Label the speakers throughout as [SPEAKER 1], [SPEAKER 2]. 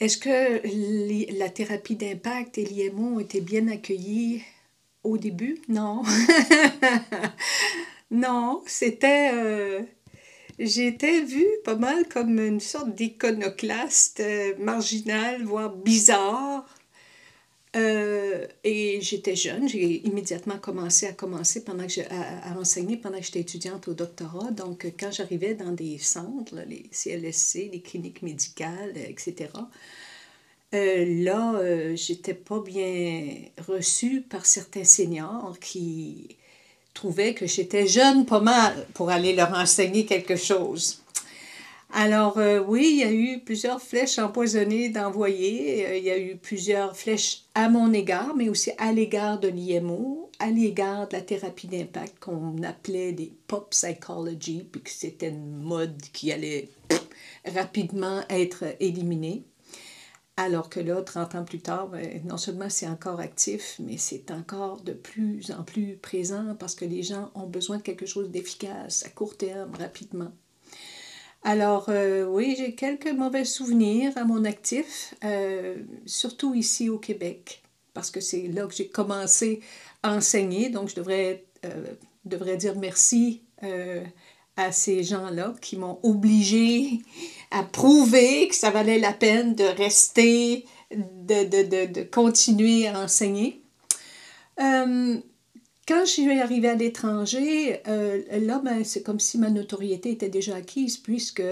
[SPEAKER 1] Est-ce que la thérapie d'impact et l'IMO ont été bien accueillis au début? Non. Non, j'étais vue pas mal comme une sorte d'iconoclaste, marginal, voire bizarre. Et j'étais jeune, j'ai immédiatement commencé à enseigner pendant que j'étais étudiante au doctorat. Donc, quand j'arrivais dans des centres, là, les CLSC, les cliniques médicales, etc., j'étais pas bien reçue par certains seniors qui trouvaient que j'étais jeune pas mal pour aller leur enseigner quelque chose. Alors, oui, il y a eu plusieurs flèches empoisonnées d'envoyer. Il y a eu plusieurs flèches à mon égard, mais aussi à l'égard de l'IMO, à l'égard de la thérapie d'impact qu'on appelait des pop psychology, puis que c'était une mode qui allait rapidement être éliminée. Alors que là, 30 ans plus tard, ben, non seulement c'est encore actif, mais c'est encore de plus en plus présent parce que les gens ont besoin de quelque chose d'efficace, à court terme, rapidement. Alors, oui, j'ai quelques mauvais souvenirs à mon actif, surtout ici au Québec, parce que c'est là que j'ai commencé à enseigner, donc devrais dire merci à ces gens-là qui m'ont obligé à prouver que ça valait la peine de rester, de continuer à enseigner. Euh, Quand je suis arrivée à l'étranger, là, ben, c'est comme si ma notoriété était déjà acquise puisque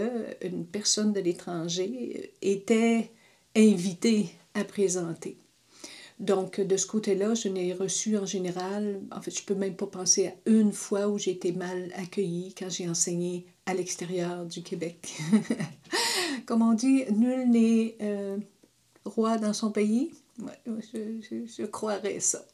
[SPEAKER 1] une personne de l'étranger était invitée à présenter. Donc, de ce côté-là, je n'ai reçu en général, en fait, je ne peux même pas penser à une fois où j'ai été mal accueillie quand j'ai enseigné à l'extérieur du Québec. Comme on dit, nul n'est roi dans son pays. Ouais, je croirais ça.